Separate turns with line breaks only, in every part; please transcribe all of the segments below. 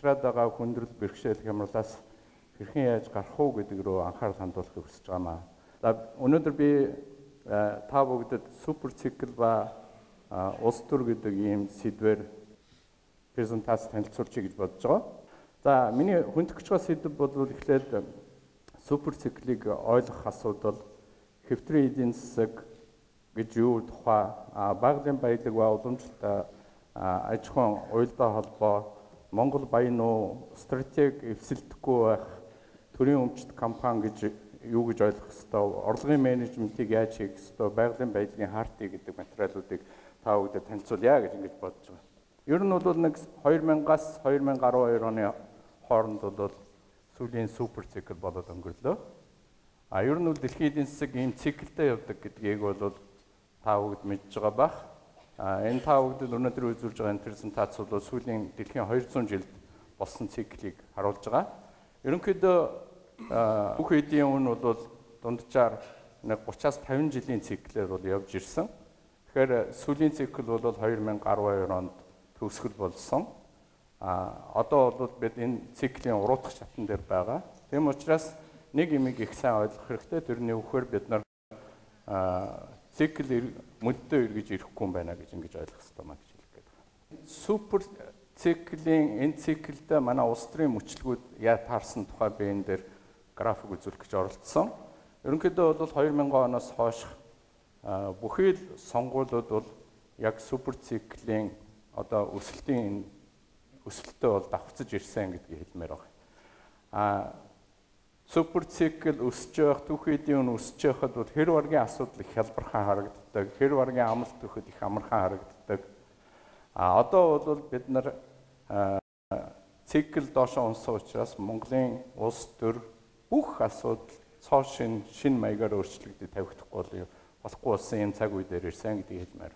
учраад байгаа хүндрэл бэрхшээл хямралаас хэрхэн яаж гарах уу гэдэг рүү анхаарал хандуулахыг хүсэж байгаамаа. За өнөөдөр би та бүгдэд супер цикл ба улс төр гэдэг ийм сэдвээр презентац танилцуулчих гэж бодож байгаа. За миний хүндэх гэж байгаа сэдв бол эхлээд супер циклийг ойлгох асуудал, хэвтрийн эдийн засаг гэж юу тухай, баглын баялаг ба уламжлалт аж ахуйн уялдаа холбоо, Монгол баян уу, стратеги эвсэлдэхгүй байх, төрийн өмчт компани гэж юу гэж ойлгох ёстой, орлогын менежментийг яаж хийх ёстой, байгалийн баялагын хартыг гэдэг материалуудыг та бүдэд танилцуулъя гэж ингэж бодож байгаа. Ер нь бол нэг 2000-аас 2012 оны хооронд бол сүүлийн супер цикл болоод өнгөрлөө. Ер нь бол дэлхийн эдийн засаг ийм циклтэй явдаг гэдгийг бол та бүгд мэдж байгаа бах. Энэ та бүгдэд өнөөдөр үзүүлж байгаа энэ презентац бол сүүлийн дэлхийн 200 жилд болсон циклийг харуулж байгаа. Ерөнхийдөө бүх эдийн үн бол дунджаар нэг 30-аас 50 жилийн циклээр бол явж ирсэн. Тэгэхээр сүүлийн цикл бол 2012 онд төгсгөл болсон. Одоо бол бид энэ циклийн уруудах шатн дээр байгаа. Тийм учраас нэг юмыг их сайн ойлгох хэрэгтэй. Тэрний үхээр бид нар цикл мөддөө эргэж ирэхгүй юм байна гэж ингэж ойлгох хэрэгтэй маа гэж хэлэх гээд байна. Супер циклийн энэ циклд манай улс төрийн мөчлгүүд яа таарсан тухай би энэ дээр график үзүүлэх гэж оролдсон. Ерөнхийдөө бол 2000 оноос хойш бүхий л сонгуулиуд бол яг супер циклийн одоо өсөлтөө бол давхцаж ирсэн гэдгийг хэлмээр байна. Супер цикл өсөж явах, түүх эдийн үн өсөж явахад бол хэр варгийн асуудал их хялбархан харагддаг, хэр варгийн амлалт өгөхөд их амархан харагддаг. Одоо бол бид нар цикл доошо унсан учраас Монголын улс төр бүх асуудал цоо шинэ маягаар өөрчлөгдөж тавигдахгүй болохгүй болсон энэ цаг үе дээр ирсэн гэдгийг хэлмээр.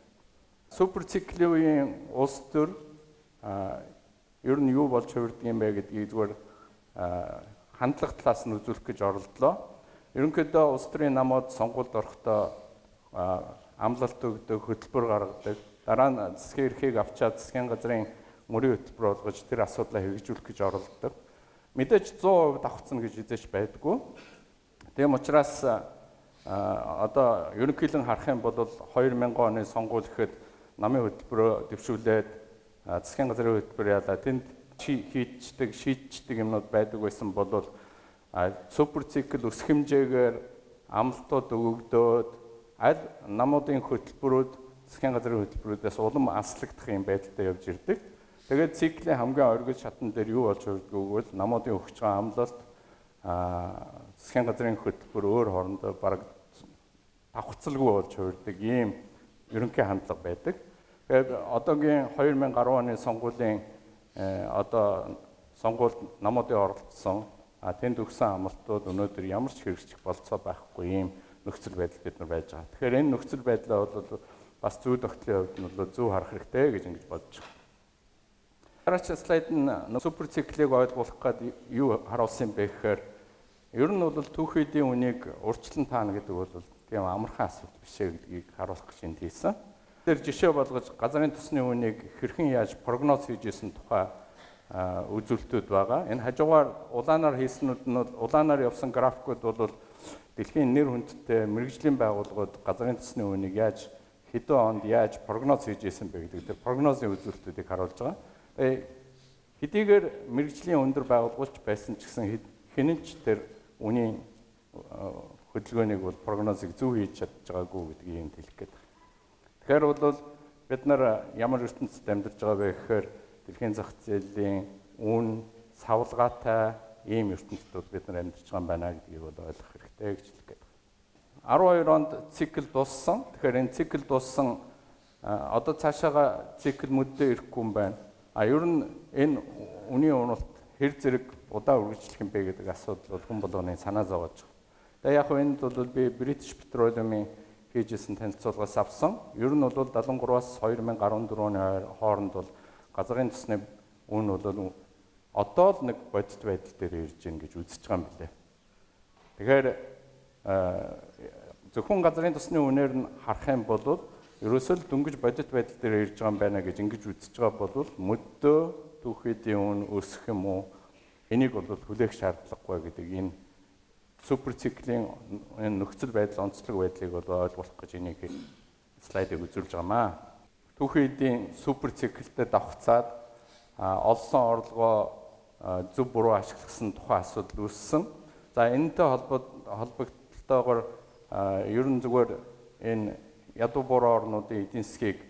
Супер циклийн үеийн улс төр ер нь юу болж хувирдаг юм бэ гэдгийг зүгээр хандлага талаас нь үзүүлэх гэж оролдлоо. Ерөнхийдөө улс төрийн намууд сонгуульд орохдоо амлалт өгдөг, хөтөлбөр гаргадаг. Дараа нь засгийн эрхийг авчаад засгийн газрын мөрийн хөтөлбөр болгож тэр асуудлаа хэрэгжүүлэх гэж оролддог. Мэдээж 100% давхцна гэж хизээч байдаггүй. Тийм учраас одоо ерөнхийдөө харах юм бол 2000 оны сонгуул гэхэд намын хөтөлбөрөө дэвшүүлээд засгийн газрын хөтөлбөр яалаа тэнд шийдчихдэг юмнууд байдаг байсан бол супер цикл өсөх хэмжээгээр амлалтууд өгөгдөөд аль намуудын хөтөлбөрүүд засгийн газрын хөтөлбөрүүдээс улам алслагдах юм байдалтай явж ирдэг. Тэгээд циклийн хамгийн оргил шатн дээр юу болж хувирдгийг бол намуудын өгч байгаа амлалт засгийн газрын хөтөлбөр өөр хоорондоо бараг давхцалгүй болж хувирдаг ийм ерөнхий хандлага байдаг. Тэгээд одоогийн 2010 оны сонгуулийн одоо сонгуульд намуудын оролцсон тэнд өгсөн амлалтууд өнөөдөр ямар ч хэрэгжих болцоо байхгүй ийм нөхцөл байдал бид нар байж байгаа. Тэгэхээр энэ нөхцөл байдлаа бол бас зүй тогтлын хувьд нь бол зөв харах хэрэгтэй гэж ингэж бодож байна. Дараач слайд нь супер циклийг ойлгуулах гээд юу харуулсан бэ гэхээр ер нь бол түүх эдийн үнийг урьдчилан таана гэдэг бол тийм амархан асуудал биш ээ гэдгийг харуулах гэж энд хийсэн. Тэр жишээ болгож газрын тосны үнийг хэрхэн яаж прогноз хийж исэн тухай үзүүлэлтүүд байгаа. Энэ хажуугаар улаанаар хийснүүд нь улаанаар явсан графикууд бол дэлхийн нэр хүндтэй мэрэгжлийн байгууллагууд газрын тосны үнийг яаж хэдэн онд яаж прогноз хийж исэн бэ гэдэг тэр прогнозын үзүүлэлтүүдийг харуулж байгаа. Хэдийгээр мэрэгжлийн өндөр байгууллагч байсан ч гэсэн хинэн ч тэр үнийн хөдөлгөөнийг бол прогнозыг зөв хийж чадж байгаагүй гэдгийг энд хэлэх гээд байна. Тэгэхээр бол бид нар ямар ертөнцид амьдарч байгаа вэ гэхээр дэлхийн зах зээлийн үн савлгаатай ийм ертөнцид бид нар амьдарч байгаа юм байна гэдгийг бол ойлгох хэрэгтэй гэж хэлэх гээд байна. 12 онд цикл дууссан. Тэгэхээр энэ цикл дууссан одоо цаашаага цикл мөддөө ирэхгүй юм байна. Ер нь энэ үнийн уналт хэр зэрэг удаа үргэлжлэх юм бэ гэдэг асуудал бол хүн болгоны санаа зовоож байгаа. Тэгээ яг энд бол би British Petroleum-ийн хийжсэн танилцуулгаас авсан. Ер нь бол 73-аас 2014 оны хооронд бол газрын тосны үн бол одоо л нэг бодит байдал дээр ирж гин гэж үзэж байгаа юм билээ. Тэгэхээр зөвхөн газрын тосны үнээр нь харах юм бол ерөөсөө л дөнгөж бодит байдал дээр ирж байгаа юм байна гэж ингэж үзэж байгаа бол мөддөө түүхийдийн үн өсөх юм уу? Энийг бол хүлээх шаардлагагүй гэдэг энэ суперциклийн энэ нөхцөл байдал онцлог байдлыг бол ойлгох гэж энийг слайдыг үзүүлж байгаамаа. Түүхийдийн суперциклтэй давхцаад олсон орлогоо зөв буруу ашигласан тухайн асуудал үүссэн. За энэтэй холбогдлолтойгоор ерөн зүгээр энэ ядуу буруу орнуудын эдийн засгийг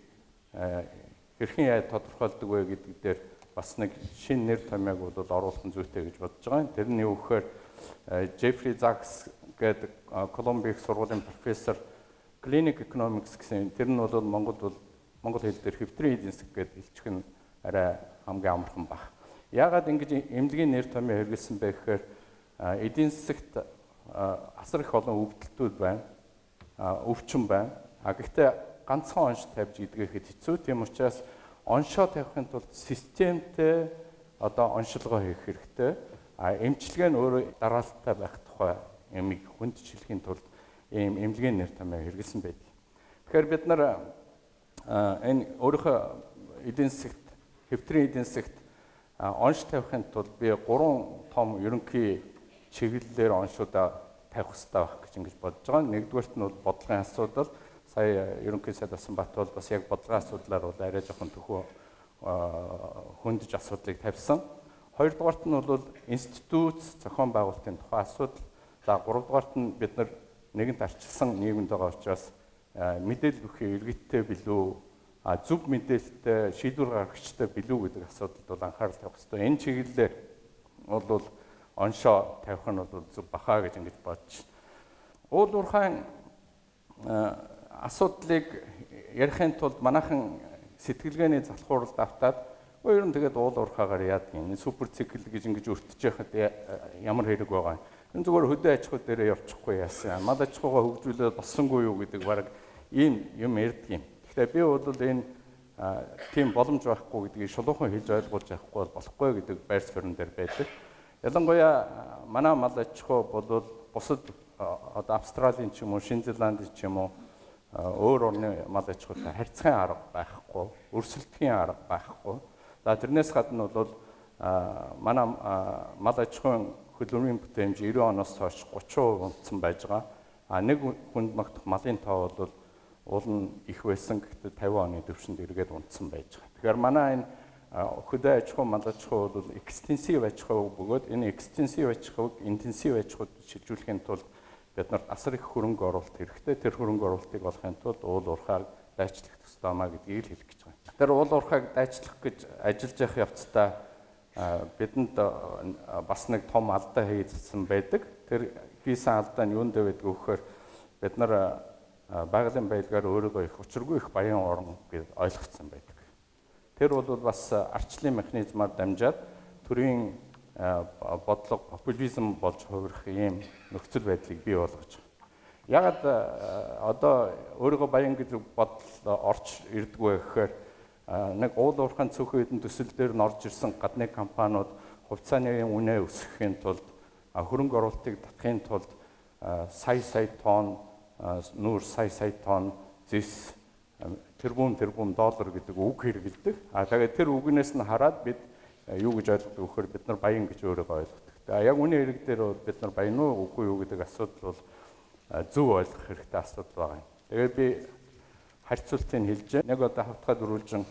хэрхэн яа тодорхойлдог вэ гэдэг дээр бас нэг шинэ нэр томьёог бол оруулах нь зүйтэй гэж бодож байгаа. Тэр нь юу гэхээр Jeffrey Sachs гэдэг Колумбийн их сургуулийн профессор Clinic Economics гэсэн тэр нь бол монгол хэл дээр хэвтрийн эдийн засаг гэдэг хэлчих нь арай хамгийн амархан баг. Яагаад ингэж эмнэлгийн нэр томьёо хэрэглэсэн бэ гэхээр эдийн засагт асар их олон өвдөлтүүд байна. Өвчин байна. Гэхдээ ганцхан онш тавьж идгээхэд хэцүү. Тийм учраас оншоо тавихын тулд системтэй оншилгоо хийх хэрэгтэй. Эмчилгээ нь өөрөө дараалттай байх тухай ямиг хүндчлэхийн тулд ийм эмнэлгийн нэр томьёо хэрэглэсэн байдаг. Тэгэхээр бид нар энэ өөрийнхөө эдийн засагт хэвтрийн эдийн засагт онш тавихын тулд би 3 том ерөнхий чиглэлээр оншуудаа тавих хэрэгтэй байх гэж ингэж бодож байгаа. Нэгдүгээрт нь бол бодлогын асуудал. Сая ерөнхий сайд Асанбаат бол бас яг бодлогын асуудлаар бол арай жоохон төхөө хөндөж асуудлыг тавьсан. Хоёрдугаарт нь бол институт зохион байгуулалтын тухай асуудал. За гуравдугаарт нь бид нар нэгэнт арчилсан нийгэмд байгаа учраас мэдээлэл өгөхийг иргэдтэй билүү, зөв мэдээлэлтэй шийдвэр гаргагчтай билүү гэдэг асуудалд бол анхаарал тавих хэрэгтэй. Энэ чиглэлээр бол оншоо тавих нь бол зөв бахаа гэж ингэж бодож. Уул уурхайн асуудлыг ярихын тулд манайхан сэтгэлгээний залхууралд автаад ер нь тэгээд уул уурхаагаар яадаг юм. Супер цикл гэж ингэж өртөж яхад ямар хэрэг байгаа юм. Энэ зүгээр хөдөө аж ахуй дээрээ явчихгүй яасан. Мал аж ахуйгаа хөгжүүлээд болсонгүй юу гэдэг бараг ийм юм ярьдаг юм. Гэхдээ би бол энэ тийм боломж байхгүй гэдгийг шулуухан хэлж ойлгуулж авахгүй болохгүй гэдэг байр суурин дээр байдаг. Ялангуяа манай мал аж ахуй бол бусад Австралийн ч юм уу, Шинэ Зеландын ч юм уу өөр орны мал аж ахуйтай харьцахын арга байхгүй, өрсөлдөхийн арга байхгүй. За тэрнээс гадна бол манай мал аж ахуйн хөдөлмөрийн бүтээмж 90 оноос хойш 30% унтсан байж байгаа. Нэг хүнд ногдох малын тоо бол уул нь их байсан, гэхдээ 50 оны төвшөнд эргээд унтсан байж байгаа. Тэгэхээр манай энэ хөдөө аж ахуй, мал аж ахуй бол экстенсив аж ахуй бөгөөд энэ экстенсив аж ахуйг интенсив аж ахуйд шилжүүлэхийн тулд бид нарт асар их хөрөнгө оруулалт хэрэгтэй. Тэр хөрөнгө оруулалтыг олохын тулд уул уурхайг дайчлах ёстой маа гэдгийг л хэлэх гэж байгаа. Тэр уул уурхайг дайчлах гэж ажиллаж явах явцдаа бидэнд бас нэг том алдаа хийсэн байдаг. Тэр хийсэн алдаа нь юунд вэ гэдгийг өгөхөөр бид нар байгалийн баялгаар өөрийгөө их учиргүй их баян орн гэж ойлгоцсон байдаг. Тэр бол бас арчлын механизмаар дамжаад төрийн бодлого популизм болж хувирах ийм нөхцөл байдлыг бий болгож байгаа. Ягаад одоо өөрийгөө баян гэдэг бодол орж ирдэггүй гэхээр нэг уул уурхайн цөөхөн эдэн төсөл дээр нь орж ирсэн гадны компаниуд хувьцааны үнэ өсгөхийн тулд хөрөнгө оруулалтыг татахын тулд сая тонн нүүр сая тонн зис тэрбум доллар гэдэг үг хэрэгэлдэг. Тэгээд тэр үгнээс нь хараад бид юу гэж ойлгодог вөхөр бид нар баян гэж өөрийгөө ойлгодог. Яг үнэ хэрэг дээр бид нар баян уу үгүй юу гэдэг асуудал бол зөв ойлгох хэрэгтэй асуудал байгаа юм. Тэгээд би харьцуултыг хэлж нэг одоо хавтгай дөрвөлжин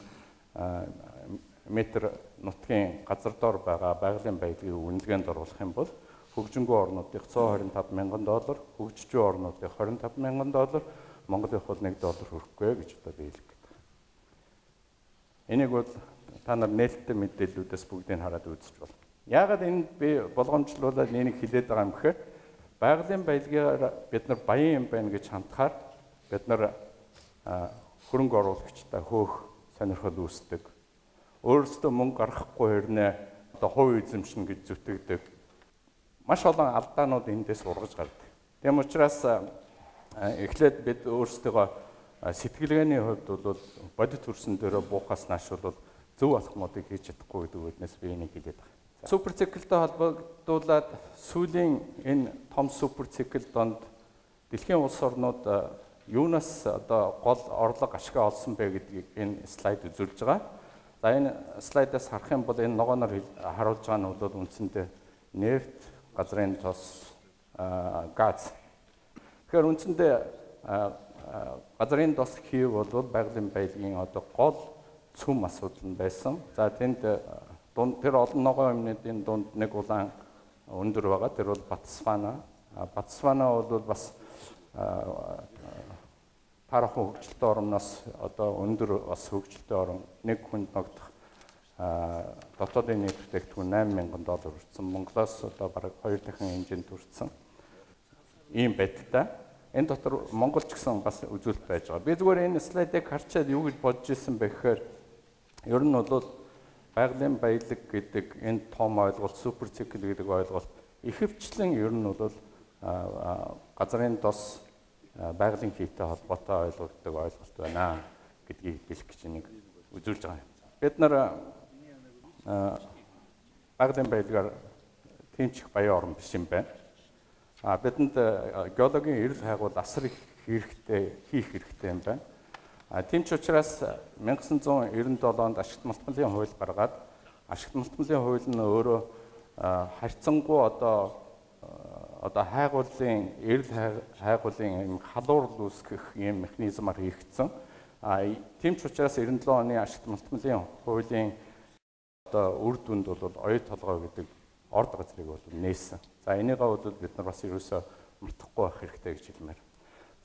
метр нутгийн газар дор байгаа байгалийн баялагийг үнэлгээнд оруулах юм бол хөгжингүй орнуудын $125,000, хөгжиж буй орнуудын $25,000, Монголын бол $1 хүрэхгүй гэж одоо би хэлэх гээд байна. Энийг бол та нар нээлттэй мэдээллүүдээс бүгдийг хараад үзэж болно. Яагаад энд би болгоомжлуулаад энийг хэлээд байгаа юм гэхээр байгалийн баялагаар бид нар баян юм байна гэж хандхаар бид нар хөрөнгө оруулагчтай хөөх сонирхол үүсдэг. Өөрөөсөө мөнгө гаргахгүй хэрнээ одоо хувь эзэмшнэ гэж зүтгэдэг. Маш олон алдаанууд эндээс ургаж гардаг. Тийм учраас эхлээд бид өөрсдөө сэтгэлгээний хувьд бол бодит төрсөн дээр буухаас нааш бол зөв алхмуудыг хийж чадахгүй гэдэг үгнээс би энийг хэлээд байна. Супер циклтэй холбогдуулаад сүүлийн энэ том супер цикл донд дэлхийн улс орнууд юунаас одоо гол орлого ашиг олсон бэ гэдгийг энэ слайд үзүүлж байгаа. За энэ слайдаас харах юм бол энэ ногооноор харуулж байгаа нь бол үндсэндээ нефть, газрын тос, газ. Тэгэхээр үндсэндээ газрын тос хийв бол байгалийн баялагын одоо гол цөм асуудал нь байсан. За тэнд тэр олон ногоон юмнуудын дунд нэг улаан өндөр байгаа. Тэр бол Ботсвана. Ботсвана бол бас парахон хөгжилтэй орноос одоо өндөр бас хөгжилтэй орн нэг хүнд ногдох дотоодын нийт бүтээгдэхүүн $8,000 хүрсэн. Монголоос одоо бараг 2 дахин хэмжээнд хүрсэн. Ийм байдалтай. Энэ дотор Монгол ч гэсэн бас үзүүлэлт байж байгаа. Би зүгээр энэ слайдыг харчаад юу гэж бодож ирсэн бэ гэхээр ер нь бол байгалийн баялаг гэдэг энэ том ойлголт, супер цикл гэдэг ойлголт ихэвчлэн ер нь бол газрын тос байгалийн хийтэй холбоотой ойлгогддог ойлголт байна гэдгийг хэлэх гэж нэг үзүүлж байгаа юм. Бид нар байгалийн баялагаар тэмчих баян орн биш юм байна. Бидэнд геологийн эрэл хайгуул асар их хийх хэрэгтэй юм байна. Тийм ч учраас 1997 онд ашигт малтмалын хууль гаргаад ашигт малтмалын хууль нь өөрөө харьцангуй одоо хайгуулын эрэл хайгуулын юм халуур үүсгэх юм механизмаар хийгдсэн. Тийм ч учраас 97 оны ашигт малтмалын хуулийн одоо үр дүнд бол оюу толгой гэдэг орд газрыг бол нээсэн. За энийгээ бол бид нар бас ерөөсөө мартахгүй байх хэрэгтэй гэж хэлмээр.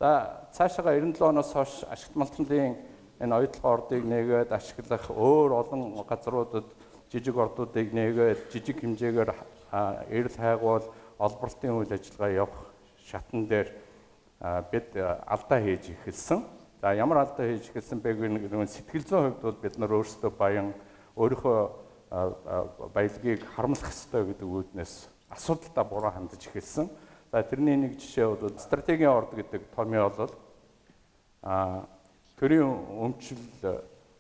За цаашаа 97 оноос хойш ашигт малтмалын энэ оюу толгой ордыг нээгээд ашиглах өөр олон газруудад жижиг ордуудыг нээгээд жижиг хэмжээгээр эрэл хайгуул олборлтын үйл ажиллагаа явах шатн дээр бид алдаа хийж эхэлсэн. За ямар алдаа хийж эхэлсэн бэ гэвэл сэтгэл зүйн хувьд бол бид нар өөрсдөө баян өөрийнхөө баялагийг харамлах ёстой гэдэг үүднээс асуудалтай буруу хандж эхэлсэн. За тэрний нэг жишээ бол стратегийн орд гэдэг томьёо бол төрийн өмчил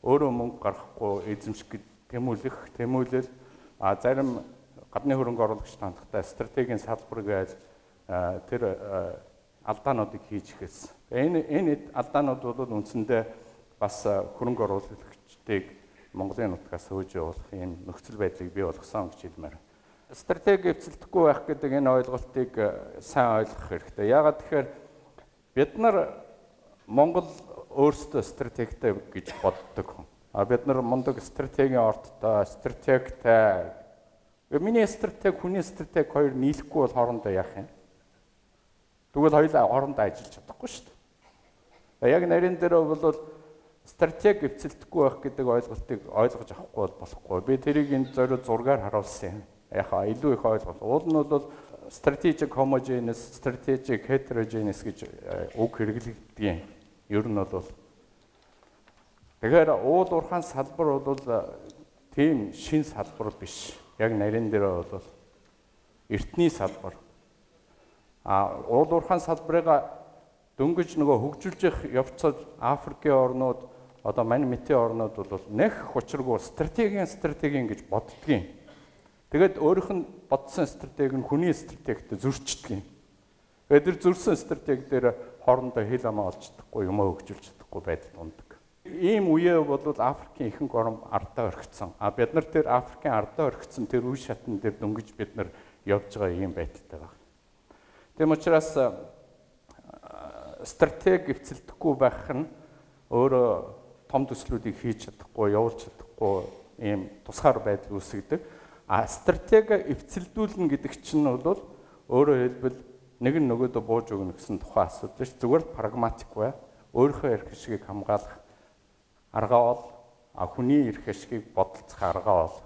өөрөө мөнгө гаргахгүй эзэмших тэмүүлэл зарим гадны хөрөнгө оруулагч хандлагатай стратегийн салбар гэж тэр алдаануудыг хийж эхэлсэн. Энэ алдаанууд бол үндсэндээ бас хөрөнгө оруулагчдыг Монголын нутгаас хөөж явуулах ийм нөхцөл байдлыг бий болгосон гэж хэлмээр. Стратеги эвцэлдэхгүй байх гэдэг энэ ойлголтыг сайн ойлгох хэрэгтэй. Яагаад тэгэхээр бид нар Монгол өөрсдөө стратегтэй гэж боддог. Бид нар мундаг стратегийн ордтой, стратегтай. Миний стратеги, хүний стратеги хоёр нийлэхгүй бол хоорондоо яах юм? Тэгвэл хоёулаа хоорондоо ажиллаж чадахгүй шүү дээ. Яг нарийн дээр бол стратеги эвцэлдэхгүй байх гэдэг ойлголтыг ойлгож авахгүй болохгүй. Би тэрийг энэ зориуд зургаар харуулсан юм. Яг илүү их ойлголт. Уул нь бол strategic homogeneous, strategic heterogeneous гэж үг хэрэглэгддэг юм. Ер нь бол тэгэхээр уул уурхайн салбар бол тийм шин салбар биш. Яг нарийн дээр бол эртний салбар. Уул уурхайн салбарыг дөнгөж нөгөө хөгжүүлж явцад Африкийн орнууд одоо мань мэтийн орнууд бол нэх учиргүй стратегийн гэж боддгийн. Тэгээд өөрийнх нь бодсон стратеги нь хүний стратегтэй зөрчдөг юм. Тэгээд тэр зөрсөн стратеги дээр хоорондоо хэл амаа олж чадахгүй юм хөгжүүлж чадахгүй байдал ундаг. Ийм үеэ бол Африкийн ихэнх орн ардаа орхицсон. Бид нар тэр Африкийн ардаа орхицсон тэр үе шатн дээр дөнгөж бид нар явж байгаа ийм байдалтай байна. Тийм учраас стратеги эвцэлдэхгүй байх нь өөрөө том төслүүдийг хийж чадахгүй, явуулж чадахгүй ийм тусгаар байдал үүсгдэг. Стратеги эвцэлдүүлнэ гэдэг чинь бол өөрөөр хэлбэл нэг нь нөгөөдөө бууж өгнө гэсэн тухайн асуудал биш. Зүгээр прагматик бай. Өөрийнхөө эрх ашигыг хамгаалах аргаа бол хүний эрх ашигыг бодолцох аргаа бол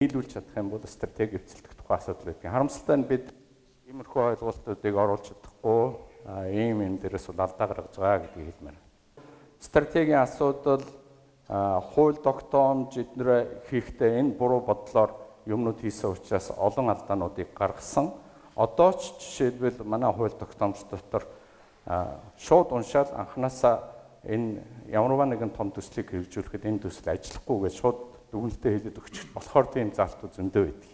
нийлүүлж чадах юм бол стратеги эвцэлдэх тухайн асуудал байдаг. Харамсалтай нь бид иймэрхүү ойлголтуудыг оруулж чадахгүй ийм юм дээрээс бол алдаа гаргаж байгаа гэдгийг хэлмээр. Стратегийн асуудал хууль тогтоомж эднэрэ хийхдээ энэ буруу бодлоор юмнууд хийсэн учраас олон алдаануудыг гаргасан. Одоо ч жишээлбэл манай хууль тогтоомч дотор шууд уншаад анханасаа энэ ямарваа нэгэн том төслийг хэрэгжүүлэхэд энэ төсөл ажиллахгүй гэж шууд дүгнэлтээ хэлээд өгчих болохоор тийм заалтууд зөндөө байдаг.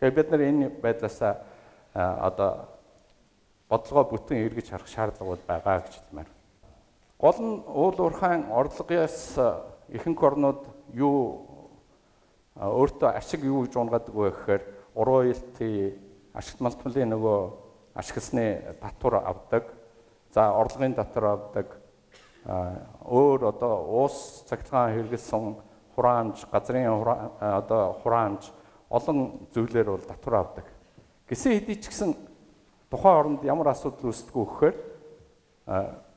Тэгэхээр бид нар энэ байдлаас одоо бодлогоо бүтэн эргэж харах шаардлагууд байгаа гэж хэлмээр. Гол нь уул уурхайн орлогоос ихэнх орнууд юу өөртөө ашиг юу гэж унгадаг вэ гэхээр уруйлтын ашигт малтмлын нөгөө ашигласны татвар авдаг. За орлогын татвар авдаг. Өөр одоо уус цахилгаан хэрэглэсэн хураамж, газрын одоо хураамж олон зүйлээр бол татвар авдаг. Гэсэн хэдий ч гэсэн тухайн оронд ямар асуудал үүсдэг вэ гэхээр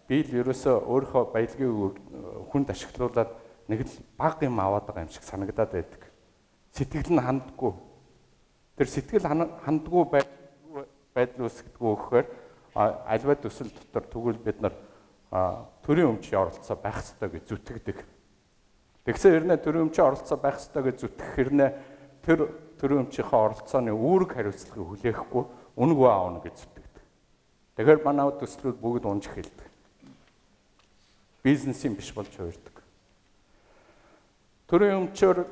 би л ерөөсөө өөрийнхөө баялагийг хүнд ашиглуулад нэг л бага юм аваад байгаа юм шиг санагдаад байдаг. Сэтгэл нь ханддаггүй. Тэр сэтгэл ханддаггүй байдал үүсгэдэг вэ гэхээр альва төсөл дотор тэгвэл бид нар төрийн өмчийн оролцоо байх ёстой гэж зүтгэдэг. Тэгсэн хэрнээ төрийн өмчийн оролцоо байх ёстой гэж зүтгэх хэрнээ тэр төрийн өмчийнхээ оролцооны үүрэг хариуцлагыг хүлээхгүй үнэгүй аавна гэж зүтгэдэг. Тэгэхээр манай төслүүд бүгд унж эхэлдэг. Бизнесийн биш болж хувирдаг. Төрийн өмчөөр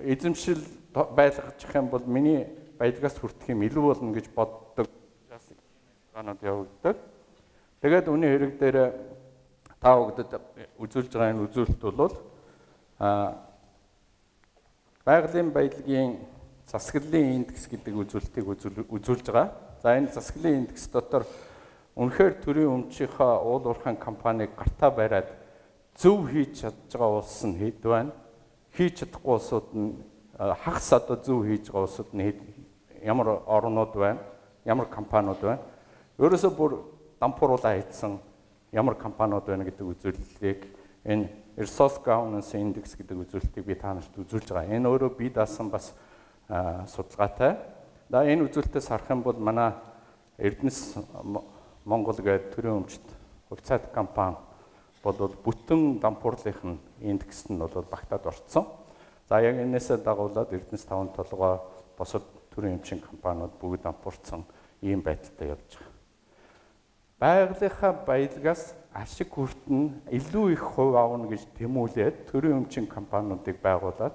эзэмшил байлгах юм бол миний баялагаас хүртэх юм илүү болно гэж боддог. Ганаад явагддаг. Тэгээд үүний хэрэг дээр та бүгдэд үзүүлж байгаа энэ үзүүлэлт бол байгалийн баялагын засаглалын индекс гэдэг үзүүлэлтийг үзүүлж байгаа. За энэ засаглалын индекс дотор үнэхээр төрийн өмчийнхаа уул уурхайн компанийг гартаа бариад зөв хийж чадж байгаа улс нь хэд байна? Хийж чадахгүй улсууд нь хагас одоо зөв хийж байгаа улсууд нь ямар орнууд байна? Ямар компаниуд байна? Өөрөөсөө бүр дампууруулаа хийсэн ямар компаниуд байна гэдэг үзүүлэлтийг энэ Resource Governance Index гэдэг үзүүлэлтийг би та нарт үзүүлж байгаа. Энэ өөрөө би даасан бас судалгаатай. За энэ үзүүлэлтээс харах юм бол манай Эрдэнэс Монгол гэдэг төрийн өмчт хувьцаат компани бол бүтэн дампуурлын индекст нь бол багтаад орцсон. За яг энээсээ дагуулад Эрдэнэс 5 толгой босод төрийн өмчийн компаниуд бүгд дампуурсан ийм байдалтай явж байгаа. Байгалийнхаа баялагаас ашиг хүртэн илүү их хувь авна гэж тэмүүлээд төрийн өмчийн компаниудыг байгуулад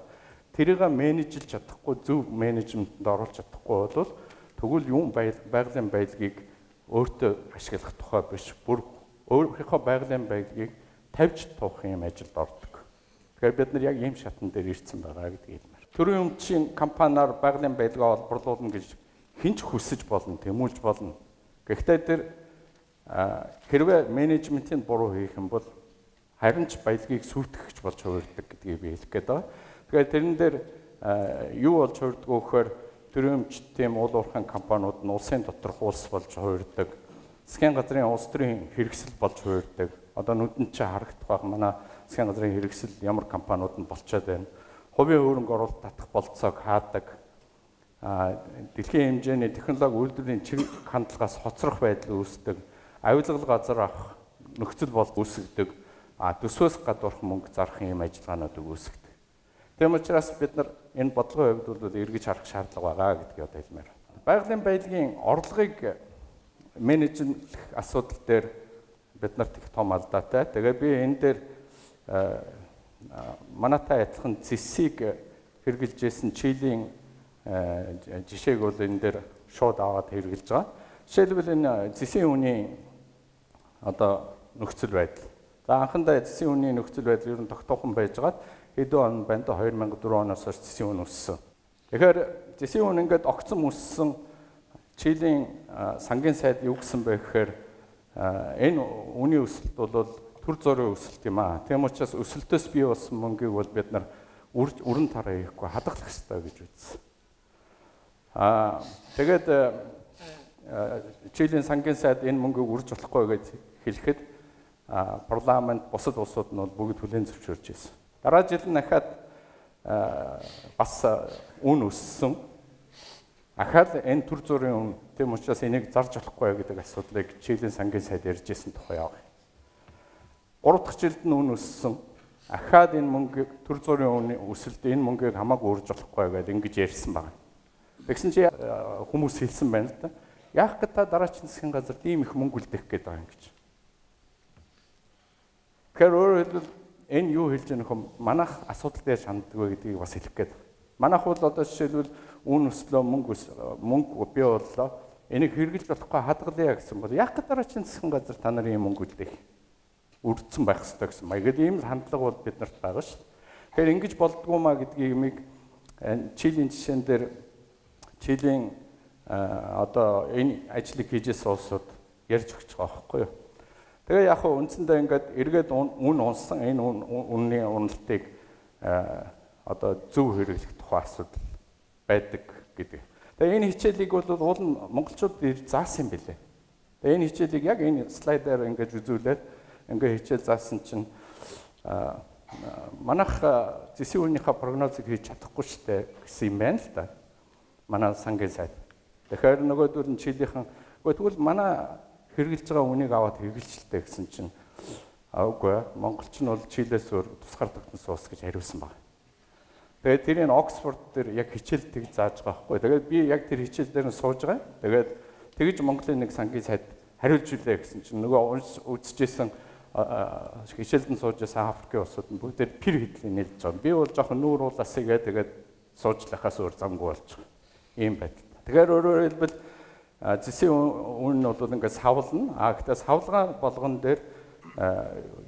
тэрийг менежлж чадахгүй, зөв менежментэнд оруулж чадахгүй бол тэгвэл юм байгалийн баялагийг өөртөө ашиглах тухай биш, бүр өөрийнхөө байгалийн баялагийг тавьж туухын юм ажилд ордог. Тэгэхээр бид нар яг ийм шатн дээр ирсэн байгаа гэдэг хэлмээр. Төрийн өмчийн компаниар байгалийн баялагаа олборлуулна гэж хинч хүсэж болно, тэмүүлж болно. Гэхдээ тэр хэрвээ менежментийн буруу хийх юм бол харин ч баялагийг сүйтгэгч болж хувирдаг гэдгийг би хэлэх гээд байгаа. Тэгэхээр тэрэн дээр юу болж хувирдаг вэ гэхээр төрийн өмчтийн уул уурхайн компаниуд нь улсын доторх улс болж хувирдаг. Засгийн газрын улс төрийн хэрэгсэл болж хувирдаг. Одоо нүдэнд чи харагдах байх манай засгийн газрын хэрэгсэл ямар компаниуд нь болчиход байна. Хувийн хөрөнгө оруулалт татах болцоог хаадаг. Дэлхийн хэмжээний технологи үйлдвэрийн чиг хандлагаас хоцрох байдал үүсдэг. Авилгал газар авах нөхцөл бол үүсгдэг. Төсвөөс гадуурх мөнгө зарах юм ажиллагаанууд үүсгдэг. Тийм учраас бид нар энэ бодлогын хувьд бол эргэж харах шаардлага байгаа гэдгийг одоо хэлмээр. Байгалийн баялагын орлогыг менежлэх асуудал дээр бид нарт их том алдаатай. Тэгээ би энэ дээр манайтай адилхан зэсийг хэрэгжилж байсан Чилийн жишээг бол энэ дээр шууд аваад хэрэгжилж байгаа. Жишээлбэл энэ зэсийн үний одоо нөхцөл байдал. За анхандаа зэсийн үний нөхцөл байдал ер нь тогтоохон байжгаад хэдэн он байна да 2004 оноос хойш зэсийн үн өссөн. Тэгэхээр зэсийн үн ингээд огцом өссөн. Чилийн сангийн сайд юу гэсэн бэ гэхээр энэ үний өсөлт бол төр зорийн өсөлт юм аа. Тийм учраас өсөлтөөс бий болсон мөнгийг бол бид нар өрн тараа хийхгүй хадгалах хэрэгтэй гэж үзсэн. Тэгээд Чилийн сангийн сайд энэ мөнгийг үрж болохгүй гэж хэлэхэд парламент бусад улсууд нь бүгд хүлээн зөвшөөрч ирсэн. Дараа жил нь дахиад бас үн өссөн. Ахаад энэ төр зүрийн үн тийм учраас энийг зарж болохгүй гэдэг асуудлыг Чилийн сангийн сайд ярьж ирсэн тухай яваа. 3 дахь жилд нь үн өссөн. Ахаад энэ мөнгө төр зүрийн үний өсөлт энэ мөнгийг хамаагүй үрж болохгүй гэдэг ингэж ярьсан байна. Тэгсэн чи хүмүүс хэлсэн байна л да. Яах гэж та дараагийн засгийн газар ийм их мөнгө үлдээх гээд байгаа юм гэж. Тэгэхээр өөрөөр хэлбэл энэ юу хэлж байгаа нөхөн манайх асуудал дээр шанддаг вэ гэдгийг бас хэлэх гээд. Манайх бол одоо жишээлбэл үн өслөө мөнгө бий боллоо. Энийг хэрэгжилж болохгүй хадгалъя гэсэн бол яах гэж дараагийн засгийн газар та нарын ийм мөнгө үлдээх үрдсэн байх хэрэгтэй гэсэн. Маяг ийм хандлага бол бид нарт байгаа шүү дээ. Тэгэхээр ингэж болдгоо маа гэдгийг Чилийн жишээн дээр Чилийн одоо энэ ажлыг хийжсэн улсууд ярьж өгч байгаа байхгүй юу. Тэгээ яг хөө үндсэндээ ингээд эргээд үн унсан энэ үнний уналтыг одоо зөв хэрэглэх тухай асуудал байдаг гэдэг. Тэгээ энэ хичээлийг бол уул нь монголчууд заасан юм билээ. Тэгээ энэ хичээлийг яг энэ слайдаар ингээд үзүүлээд ингээд хичээл заасан чинь манайх зэсийн үнийхээ прогнозыг хийж чадахгүй штэ гэсэн юм байна л да. Манай сангийн сайд. Тэгэхээр нөгөөдөл нь Чилийнхэн тэгвэл манай хэрэгжилж байгаа үнийг аваад хэрэгжилтэй гэсэн чинь үгүй монголч нь бол Чилээс өөр тусгаар тогтносон улс гэж хариулсан байна. Тэгээд тэрийг Оксфорд дээр яг хичээлтийг зааж байгаа байхгүй. Тэгээд би яг тэр хичээл дээр нь сууж байгаа. Тэгээд тэгж Монголын нэг сангийн сайд хариулж үлээ гэсэн чинь нөгөө үзчихсэн хичээлдэн сууж байсан Африкийн улсууд нь бүгдээр пир хэдлийн нэлж байгаа. Би бол жоохон нүүр уулаасыгээ тэгээд суучлахаас өөр замгүй болж байгаа. Ийм байдал. Тэгэхээр өөрөөр хэлбэл зэсийн үн нь бол ингээд савлна. Гэхдээ савлгаа болгон дээр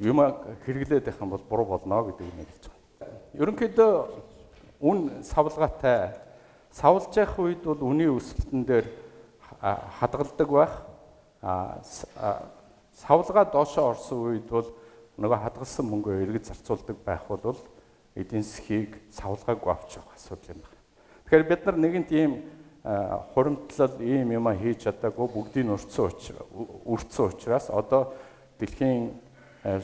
юм хэрэглээд байх юм бол буруу болно гэдэг нь хэлж байгаа. Ерөнхийдөө үн савлгаатай савлж явах үед бол үнийн өсөлтөн дээр хадгалдаг байх. Савлгаа доошоо орсон үед бол нөгөө хадгалсан мөнгөө эргэж зарцуулдаг байх бол эдийн засгийг савлгаагүй авч явах асуудал юм байна. Тэгэхээр бид нар нэгэнт ийм хуримтлал ийм юм хийж чадаагүй бүгдийг өртсөн учраас одоо дэлхийн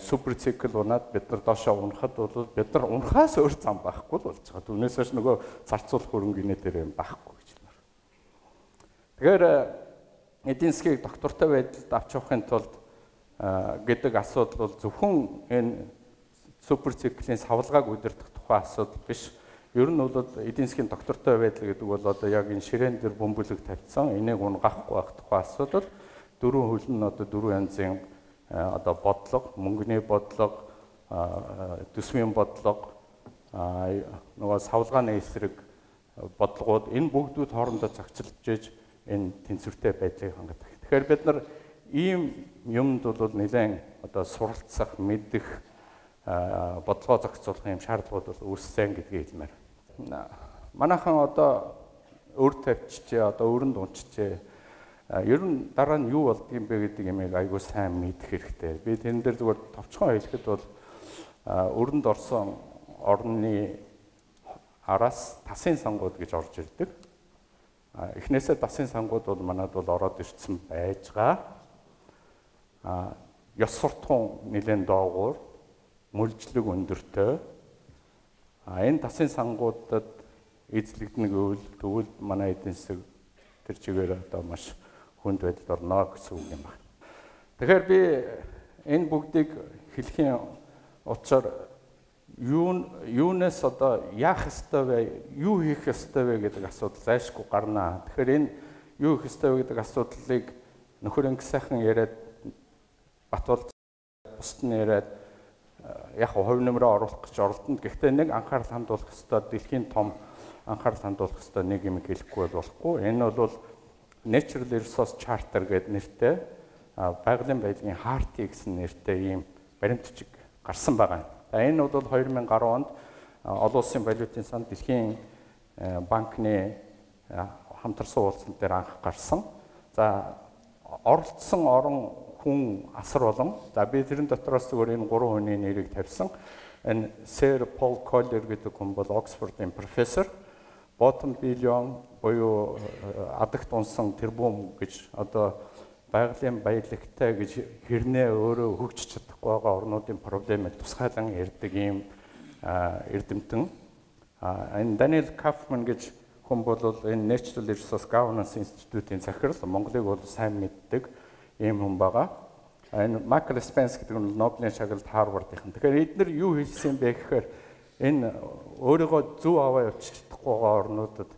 супер цикл унаад бид нар доошоо унахад бол бид нар унахаас өөр зам байхгүй болж байгаа. Түүнээс хойш нөгөө зарцуулах хөрөнгөний дээр юм байхгүй гэж байна. Тэгэхээр эдийн засгийг доктортой байдалд авч явахын тулд гэдэг асуудал бол зөвхөн энэ супер циклийн савлгааг удирдах тухай асуудал биш. Ер нь бол эдийн засгийн доктортой байдал гэдэг бол одоо яг энэ ширээн дээр бөмбөлөг тавьсан энийг унгахгүй байх тухай асуудал. Дөрвөн хөл нь одоо дөрвөн янзын одоо бодлого, мөнгөний бодлого, төсвийн бодлого, нөгөө савлгааны эсрэг бодлогууд энэ бүгдүүд хоорондоо зохицолж иж энэ тэнцвэртэй байдлыг хангадаг. Тэгэхээр бид нар ийм юмд бол нэлээд одоо суралцах, мэдэх, бодлогоо зохицуулах юм шаардлагууд бол үүссэн гэдгийг хэлмээр. Манайхан одоо өр тавьчихжээ, одоо өрөнд унчжээ. Ер нь дараа нь юу болдгийм бэ гэдэг юмыг айгүй сайн мэдэх хэрэгтэй. Би тэрэн дээр зүгээр товчхон хэлэхэд бол өрөнд орсон орны араас тасын сангууд гэж орж ирдэг. Эхнээсээ тасын сангууд бол манад бол ороод ирсэн байж байгаа. Ёс суртахуун нэлээд доогуур, мөлжлөг өндөртэй. Энэ тасын сангуудад эзлэгдэнэ гэвэл тэгвэл манай эдийн засаг тэр чигээр одоо маш хүнд байдалд орно гэсэн үг юм байна. Тэгэхээр би энэ бүгдийг хэлхийн учир юунаас одоо яах ёстой вэ, юу хийх ёстой вэ гэдэг асуудал зайлшгүй гарнаа. Тэгэхээр энэ юу хийх ёстой вэ гэдэг асуудлыг нөхөр анги сайхан яриад Батбол бусд нь яриад яг хувь нэмрээ оруулах гэж оролдоно. Гэхдээ нэг анхаарал хандуулах ёстой, дэлхийн том анхаарал хандуулах ёстой нэг юм хэлэхгүй болохгүй. Энэ бол Natural Resource Charter гэдэг нэртэй байгалийн баялагын хартия гэсэн нэртэй ийм баримтчиг гарсан байгаа. Энэ бол 2010 онд олон улсын валютын сан дэлхийн банкны хамтарсан уулзалт дээр анх гарсан. За оролцсон орон хүн асар болон за би тэрэн дотроос зүгээр энэ 3 хүний нэрийг тавьсан. Энэ Sir Paul Collier гэдэг хүн бол Оксфордын профессор. Bottom billion буюу адагт унсан тэрбум гэж одоо байгалийн баялагтай гэж хэрнээ өөрөө хөгжиж чадахгүй байгаа орнуудын проблемыг тусгайлан ярьдаг ийм эрдэмтэн. Энэ Daniel Kahneman гэж хүн бол энэ Natural Resource Governance Institute-ийн захирал, Монголыг бол сайн мэддэг ийм хүн байгаа. Энэ Michael Spence гэдэг нь Нобелийн шагналд Харвардынхан. Тэгэхээр эдгээр юу хэлсэн бэ гэхээр энэ өөрийгөө зөв аваа явуулчих чадахгүй байгаа орнуудад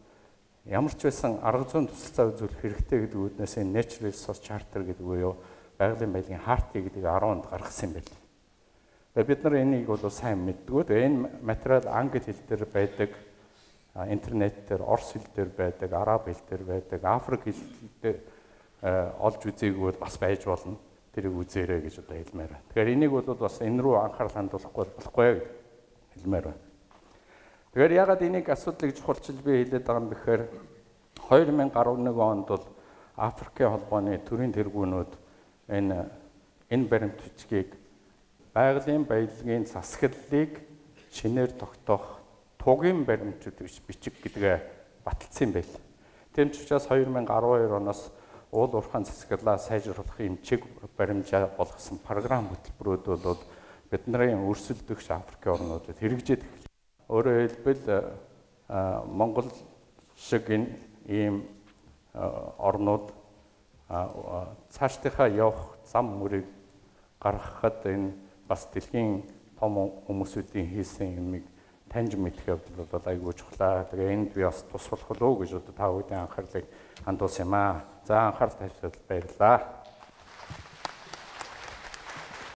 ямар ч байсан арга зүйн тусалцаа үзүүлэх хэрэгтэй гэдэг үүднээс энэ Natural Resource Charter гэдэг буюу байгалийн баялагын хартия гэдэг 10 онд гаргасан юм байна. Тэгээ бид нар энийг бол сайн мэддгүү. Тэгээ энэ материал англи хэл дээр байдаг, интернет дээр, орос хэл дээр байдаг, араб хэл дээр байдаг, африк хэл дээр олж үзээгүй бол бас байж болно. Тэрийг үзээрэй гэж одоо хэлмээр байна. Тэгэхээр энийг бол бас энэ рүү анхаарал хандуулахгүй болохгүй гэж хэлмээр байна. Тэгэхээр ягаад энийг асуудлыг чухалчил би хэлээд байгаа юм бэхээр 2011 онд бол Африкийн холбооны төрийн тэргүүнүүд энэ баримт бичгийг байгалийн баялагын засаглалыг шинээр тогтоох тугын баримтууд гэж бичих гэдгээ баталсан юм байл. Тийм ч учраас 2012 оноос уул уурхайн засаглалаа сайжруулах юм чиг баримжаа болгосон програм хөтөлбөрүүд бол бидний өрсөлдөгч Африкийн орнуудад хэрэгжээд эхэллээ. Өөрөөр хэлбэл Монгол шиг ийм орнууд цаашдынхаа явах зам мөрийг гаргахад энэ бас дэлхийн том хүмүүсүүдийн хийсэн юмыг таньж мэдэх явдал бол айгүй чухлаа. Тэгээ энд би бас тус болох болов уу гэж одоо та бүхэн анхаарлыг хандуулсан юм аа. За анхаарал тавьсад баярлалаа.